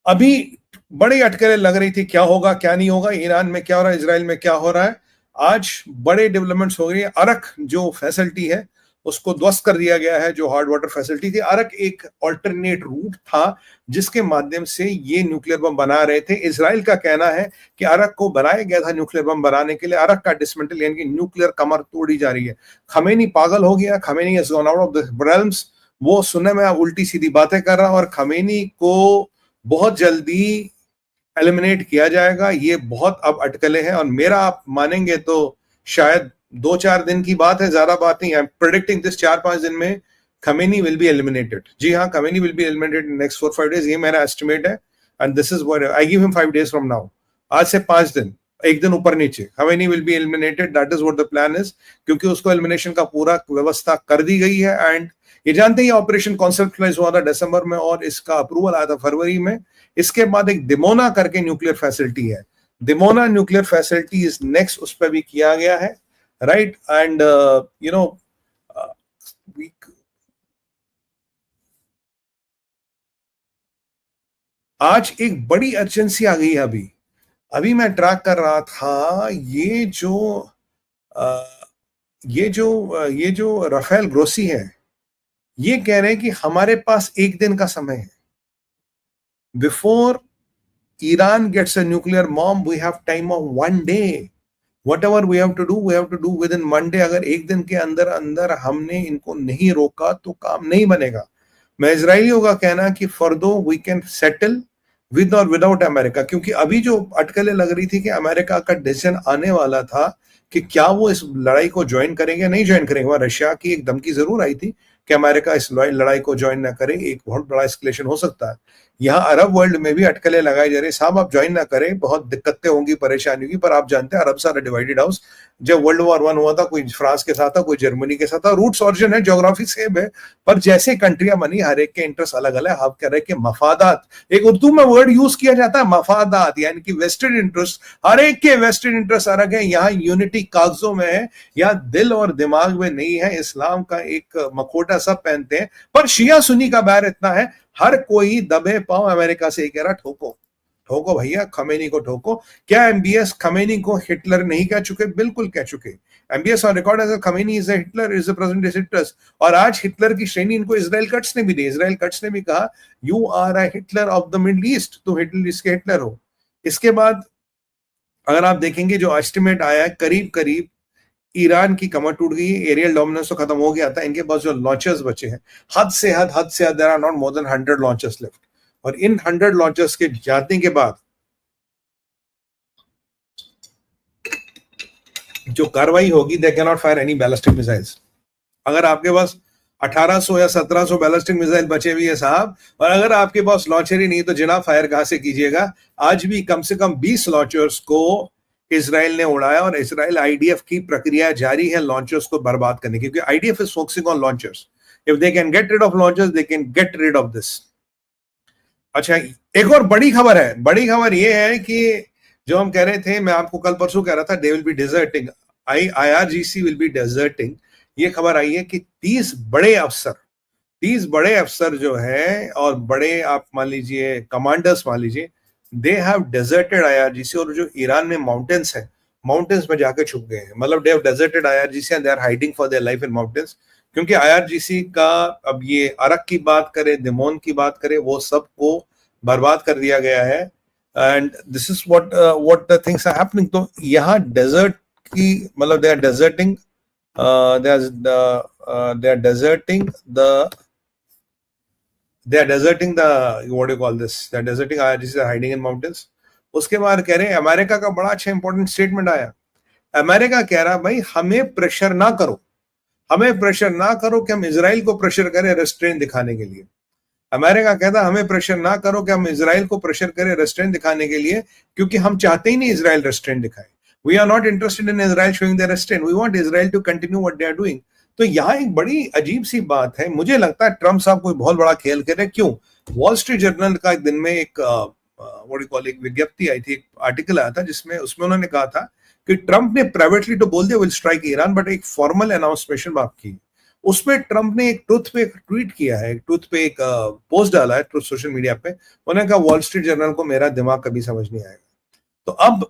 अभी बड़ी अटकलें लग रही थी, क्या होगा क्या नहीं होगा, ईरान में क्या हो रहा है, इसराइल में क्या हो रहा है। आज बड़े डेवलपमेंट्स हो गई है। अरक जो फैसिलिटी है उसको ध्वस्त कर दिया गया है, जो हार्ड वाटर फैसिलिटी थी। अरक एक अल्टरनेट रूट था जिसके माध्यम से ये न्यूक्लियर बम बना रहे थे। इसराइल का कहना है कि अरक को बनाया गया था न्यूक्लियर बम बनाने के लिए। अरक का डिसमेंटल यानी कि न्यूक्लियर कमर तोड़ी जा रही है। खमेनी पागल हो गया, Khamenei has gone out of the realms. वो सुनने में उल्टी सीधी बातें कर रहा है, और खमेनी को बहुत जल्दी एलिमिनेट किया जाएगा। ये बहुत अब अटकलें हैं, और मेरा आप मानेंगे तो शायद 2-4 दिन की बात है, ज्यादा बात नहीं। आई एम प्रेडिक्टिंग दिस 4-5 दिन में खमेनी विल बी एलिमिनेटेड। जी हाँ, Khamenei will be eliminated in next 4-5 days, ये मेरा एस्टिमेट है। And this is what I give him 5 days from now. आज से 5 दिन, एक दिन ऊपर नीचे, Khamenei will be eliminated. That is what the plan is, क्योंकि उसको एलिमिनेशन का पूरा व्यवस्था कर दी गई है। एंड ये जानते हैं ऑपरेशन कॉन्सेप्टलाइज हुआ था दिसंबर में, और इसका अप्रूवल आया था फरवरी में। इसके बाद एक दिमोना करके न्यूक्लियर फैसिलिटी है, Dimona nuclear facility is next, उस पर भी किया गया है, राइट। एंड यू नो आज एक बड़ी अर्जेंसी आ गई है। अभी अभी मैं ट्रैक कर रहा था, ये जो राफेल ग्रोसी है, ये कह रहे हैं कि हमारे पास एक दिन का समय है। Before Iran gets a nuclear bomb, we have time of 1 day. Whatever we have to do within 1 day. अगर एक दिन के अंदर अंदर हमने इनको नहीं रोका तो काम नहीं बनेगा। मैं इजरायलियों का कहना कि फॉर दो वी कैन सेटल विद और विदाउट अमेरिका, क्योंकि अभी जो अटकलें लग रही थी कि अमेरिका का डिसीजन आने वाला था कि क्या वो इस लड़ाई को ज्वाइन करेंगे नहीं ज्वाइन करेंगे। वहां रशिया की एक धमकी जरूर आई थी कि अमेरिका इस लड़ाई को ज्वाइन ना करे, एक बहुत बड़ा एस्केलेशन हो सकता है। यहाँ अरब वर्ल्ड में भी अटकलें लगाई जा रही, साहब आप ज्वाइन ना करें, बहुत दिक्कतें होंगी, परेशानी होगी। पर आप जानते हैं अरब सारा डिवाइडेड हाउस। जब वर्ल्ड वॉर 1 हुआ था, कोई फ्रांस के साथ था, कोई जर्मनी के साथ था, रूट्स ऑरिजिन है, ज्योग्राफी सेम है, पर जैसे कंट्रियां बनी हर एक के इंटरेस्ट अलग अलग। आप कह रहे हैं कि मफादात, एक उर्दू में वर्ड यूज किया जाता है मफादात, यानी कि वेस्टेड इंटरेस्ट। हर एक के वेस्टेड इंटरेस्ट अलग है। यहाँ यूनिटी कागजों में है, यहाँ दिल और दिमाग में नहीं है। इस्लाम का एक मखोटा सब पहनते हैं, पर शिया सुन्नी का बैर इतना है, हर कोई दबे पांव अमेरिका से कह रहा ठोको ठोको भैया, खमेनी को ठोको। क्या एमबीएस खमेनी को हिटलर नहीं कह चुके? बिल्कुल कह चुके। MBS on record as Khamenei is a Hitler, is a present day Hitler. और आज हिटलर की श्रेणी इनको इजराइल कट्स ने भी दी। इजराइल कट्स ने भी कहा you are a Hitler of the Middle East, तुम मिडल ईस्ट के हिटलर हो। इसके बाद अगर आप देखेंगे जो एस्टिमेट आया है, करीब करीब ईरान की कमर टूट गई, एरियल डोमिनेंस तो खत्म हो गया था। इनके पास जो लॉन्चर्स बचे हैं, हद से हद there are not more than 100 launchers left. और इन 100 लॉन्चर्स के जाने के बाद जो कार्रवाई होगी, they can not fire any ballistic missiles. अगर आपके पास 1800 या 1700 बैलिस्टिक मिसाइल बचे हुए हैं साहब, और अगर आपके पास लॉन्चर ही नहीं तो जिना फायर कहां से कीजिएगा। आज भी कम से कम 20 लॉन्चर्स को इसराइल ने उड़ाया, और इसराइल आईडीएफ की प्रक्रिया जारी है लॉन्चर्स को बर्बाद करने की, क्योंकि IDF is focusing on launchers. If they can get rid of launchers, they can get rid of this. अच्छा, एक और बड़ी खबर है। बड़ी खबर यह है कि जो हम कह रहे थे, मैं आपको कल परसों कह रहा था, they will be deserting, IRGC will be deserting. ये खबर आई है कि 30 बड़े अफसर जो है, और बड़े आप मान लीजिए कमांडर्स मान लीजिए, दे हैव डेजर्टेड आईआरजीसी। और जो ईरान में माउंटेन्स है, माउंटेन्स में जाकर छुप गए हैं। मतलब they have deserted IRGC and they are hiding for their life in mountains. क्योंकि आईआरजीसी का, अब ये अरक की बात करें, दिमोन की बात करें, वो सबको बर्बाद कर दिया गया है। And this is what the things are happening. तो यहाँ डेजर्ट की, मतलब they are deserting what do you call this, they are deserting IRGC, they are hiding in mountains. उसके बाद कह रहे हैं, अमेरिका का बड़ा अच्छा इंपॉर्टेंट स्टेटमेंट आया। अमेरिका कह रहा भाई हमें प्रेशर ना करो, हमें प्रेशर ना करो कि हम इजराइल को प्रेशर करें रेस्ट्रेंट दिखाने के लिए। अमेरिका कहता हमें प्रेशर ना करो कि हम इजराइल को प्रेशर करें रेस्ट्रेंट दिखाने के लिए, क्योंकि हम चाहते ही नहीं इजराइल रेस्ट्रेंट दिखाए। We are not interested in Israel showing their restraint, we want Israel to continue what they are doing. तो यहाँ एक बड़ी अजीब सी बात है। मुझे लगता है ट्रम्प साहब कोई बहुत बड़ा खेल कर रहे। क्यों? वॉल स्ट्रीट जर्नल का एक दिन में एक एक विज्ञप्ति आई थी, एक आर्टिकल आया था, जिसमें उसमें उन्होंने कहा था कि ट्रम्प ने प्राइवेटली तो बोल दिया विल स्ट्राइक ईरान, बट एक फॉर्मल अनाउंसमेंट बात की। उसमें ट्रंप ने एक ट्रुथ पे एक ट्वीट किया है, ट्रुथ पे एक पोस्ट डाला है ट्रुथ सोशल मीडिया पे। उन्होंने कहा वॉल स्ट्रीट जर्नल को मेरा दिमाग कभी समझ नहीं आएगा। तो अब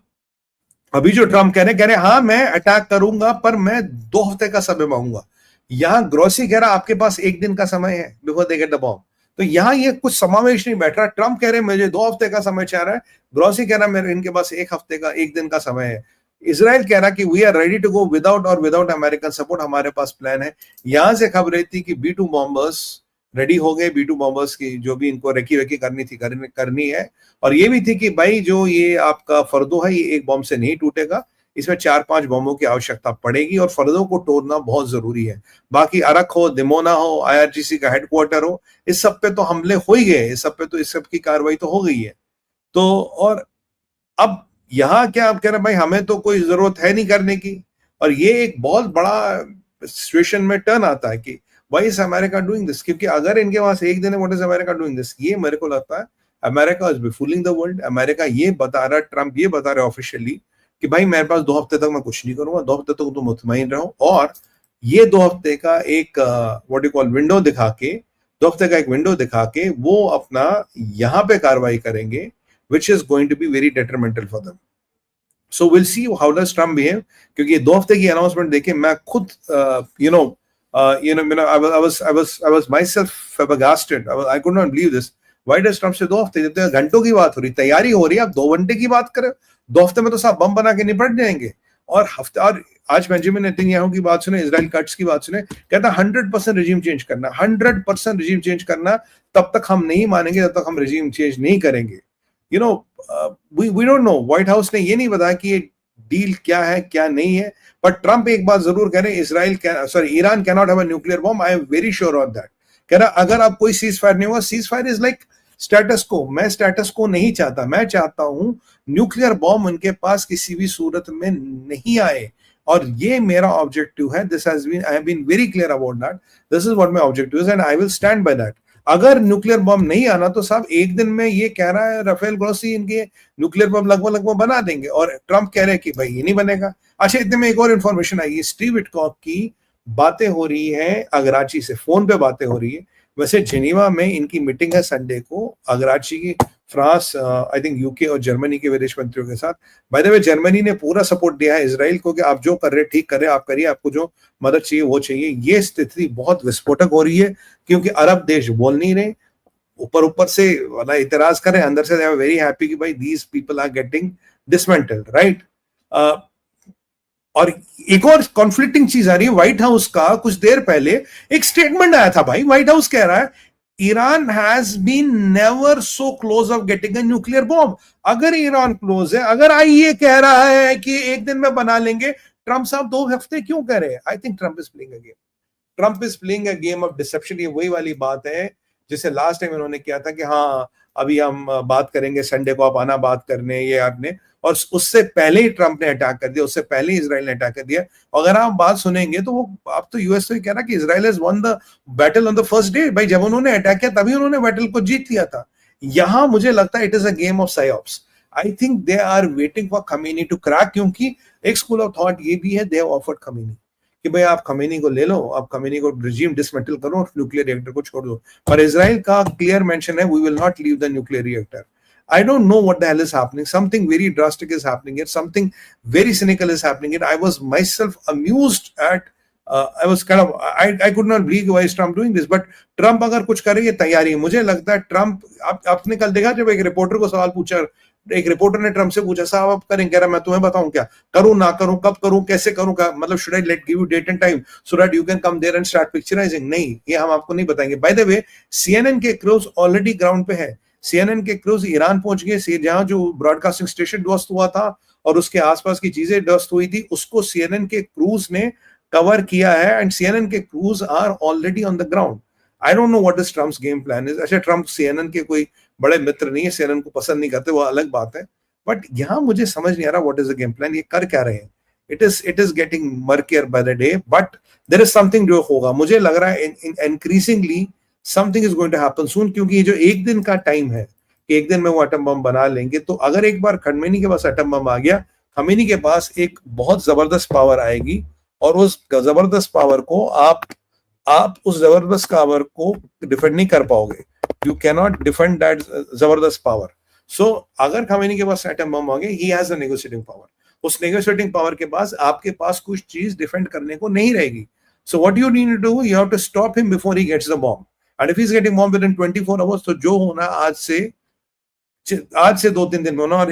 अभी जो ट्रंप कह रहे हाँ मैं अटैक करूंगा पर मैं 2 हफ्ते का समय मांगूंगा। यहां ग्रोसी कह रहा आपके पास 1 दिन का समय है before they get the bomb. तो यहां ये कुछ समावेश नहीं बैठ रहा। ट्रंप कह रहे मुझे 2 हफ्ते का समय चाह रहा है, ग्रोसी कह रहा मेरे इनके पास 1 हफ्ते का 1 दिन का समय है। इजराइल कह रहा कि we are ready to go without American support, हमारे पास प्लान है। यहां से खबर थी कि B2 बॉम्बर्स रेडी हो गए, B2 बॉम्बर्स की जो भी इनको रेकी वेकी करनी थी करनी है। और ये भी थी कि भाई जो ये आपका फर्दो है ये एक बॉम्ब से नहीं टूटेगा, इसमें 4-5 बॉम्बों की आवश्यकता पड़ेगी और फर्दों को तोड़ना बहुत जरूरी है। बाकी अरक हो, दिमोना हो, IRGC का हेडक्वार्टर हो, इस सब पे तो हमले हो ही गए, इस सब पे तो इस सब की कार्रवाई तो हो गई है। तो और अब यहाँ क्या आप कह रहे हैं भाई हमें तो कोई जरूरत है नहीं करने की। और ये एक बहुत बड़ा सिचुएशन में टर्न आता है कि why is America doing this, क्योंकि अगर इनके पास 1 दिन है, what is America doing this, ये मेरे को लगता है America is fooling the world. America ये बता रहा है, ट्रंप ये बता रहा है ऑफिशियली कि भाई मेरे पास 2 हफ्ते तक मैं कुछ नहीं करूंगा, 2 हफ्ते तक तुम मुतमईन रहो। और ये 2 हफ्ते का एक व्हाट यू कॉल विंडो दिखा के, 2 हफ्ते का एक विंडो दिखा के वो अपना यहाँ पे कार्रवाई करेंगे, which is going to be very detrimental for them. So we'll see how does Trump behave, क्योंकि 2 हफ्ते की अनाउंसमेंट देखे मैं खुद I was myself flabbergasted. I could not believe this. Why does Trump से 2 हफ्ते, जब घंटों की बात हो रही, तैयारी हो रही है, आप 2 घंटे की बात करें, 2 हफ्ते में तो सब बम बना के निपट जाएंगे। और आज बेंजामिन नेतन्याहू की बात सुने, इजराइल कट्स की बात सुने, कहता 100% रिजीम चेंज करना, 100% रिजीम चेंज करना, तब तक हम नहीं मानेंगे, तब तक हम रिजीम चेंज नहीं करेंगे। we don't know, white house ने ये नहीं बताया कि ये डील क्या है क्या नहीं है। पर ट्रंप एक बात जरूर कह रहे, Iran can not have a nuclear bomb, I am very sure of that. कह रहा अगर आप कोई सीज फायर नहीं होगा, cease fire is like status को, मैं स्टेटस को नहीं चाहता, मैं चाहता हूं न्यूक्लियर बॉम्ब उनके पास किसी भी सूरत में नहीं आए। और ये मेरा ऑब्जेक्टिव है, this has been, I have been very clear about that, this is what my objective is and I will stand by that. अगर न्यूक्लियर बॉम्ब नहीं आना तो साहब 1 दिन में ये कह रहा है राफेल ग्रोसी इनके न्यूक्लियर बॉम्ब लगभग बना देंगे, और ट्रंप कह रहे हैं कि भाई ये नहीं बनेगा। अच्छा, इतने में एक और इंफॉर्मेशन आई है, स्टीव विटकॉफ की बातें हो रही है अगराची से, फोन पे बातें हो रही है। वैसे जेनीवा में इनकी मीटिंग है संडे को, अगराची की, फ्रांस, आई थिंक यूके और जर्मनी के विदेश मंत्रियों के साथ। बाय द वे जर्मनी ने पूरा सपोर्ट दिया है इसराइल को कि आप जो कर रहे ठीक कर रहे, आप करिए, आपको जो मदद चाहिए वो चाहिए। ये स्थिति बहुत विस्फोटक हो रही है क्योंकि अरब देश बोल नहीं रहे, ऊपर से वाला इतराज कर रहे हैं, अंदर से दे आर वेरी हैप्पी कि भाई these people are getting dismantled, right. और एक और कॉन्फ्लिक्टिंग चीज आ रही है, व्हाइट हाउस का कुछ देर पहले एक स्टेटमेंट आया था भाई, व्हाइट हाउस कह रहा है Iran has been never so close of getting a nuclear bomb. अगर ईरान क्लोज है, अगर आईए कह रहा है कि 1 दिन में बना लेंगे, ट्रंप साहब 2 हफ्ते क्यों कह रहे हैं? I think Trump is playing a game, Trump is playing a game of deception. ये वही वाली बात है जिसे लास्ट टाइम इन्होंने किया था कि हाँ अभी हम बात करेंगे, संडे को आप आना बात करने, ये आपने, और उससे पहले ही ट्रंप ने अटैक कर दिया, उससे पहले ही इजराइल ने अटैक कर दिया। अगर आप बात सुनेंगे तो वो आप तो यूएस से कह रहा कि Israel has one the battle on the first day. भाई जब उन्होंने अटैक किया तभी उन्होंने बैटल को जीत लिया था। यहां मुझे लगता है it is a game of psyops. I think they are waiting for Khamenei to crack, क्योंकि एक स्कूल ऑफ थॉट ये भी है, दे हैव ऑफर्ड खमीनी कि भाई आप खमीनी को ले लो, आप खमीनी को रिजीम डिसमेंटल करो और न्यूक्लियर रिएक्टर को छोड़ दो। पर इजराइल का क्लियर मेंशन है, we will not leave the nuclear reactor. I don't know what the hell is happening. Something very drastic is happening here. Something very cynical is happening here. I was myself amused at. I was kind of. I could not believe why is Trump doing this. But Trump अगर कुछ करेंगे तैयारी है। मुझे लगता है Trump आपने कल देखा जब एक रिपोर्टर को सवाल पूछा, एक रिपोर्टर ने ट्रम्प से पूछा साहब आप करेंगे, कह रहा मैं तुम्हें बताऊं क्या करूं, ना करूं, कब करूं, कैसे करूं, मतलब should I let give you date and time so that you can come there and start picturising? नहीं, ये हम आपको नहीं बताएंगे। बाय द वे CNN के क्रूज ऑलरेडी ग्राउंड पे है। CNN के क्रूज ईरान पहुंच गए, जहां जो ब्रॉडकास्टिंग स्टेशन ध्वस्त हुआ था और उसके आसपास की चीजें ध्वस्त हुई थी, उसको CNN के क्रूज ने कवर किया है एंड CNN के crews are already on the ground. I don't know what is Trump's game plan is. अच्छा, ट्रम्प CNN के कोई बड़े मित्र नहीं है, CNN को पसंद नहीं करते, वो अलग बात है। बट यहां मुझे समझ नहीं आ रहा what is the game plan, ये कर क्या रहे हैं। It is getting murkier by the day, but there is something जो होगा, मुझे लग रहा है increasingly something is going to happen soon, क्योंकि ये जो 1 दिन का टाइम है कि 1 दिन में वो एटम बम बना लेंगे, तो अगर एक बार खमेनी के पास एटम बम आ गया, खमेनी के पास एक बहुत जबरदस्त पावर आएगी और उस जबरदस्त पावर को आप आप उस जबरदस्त पावर को डिफेंड नहीं कर पाओगे. यू कैनॉट डिफेंड दैट जबरदस्त पावर. सो अगर खमेनी के पास एटम बम हो गया, he has a negotiating power. उस नेगोशिएटिंग पावर के पास आपके पास कुछ चीज डिफेंड करने को नहीं रहेगी. So what you need to do, you have to stop him before he gets the bomb. And if he is getting bomb within 24 hours, तो जो होना आज से 2-3 दिन में होना. और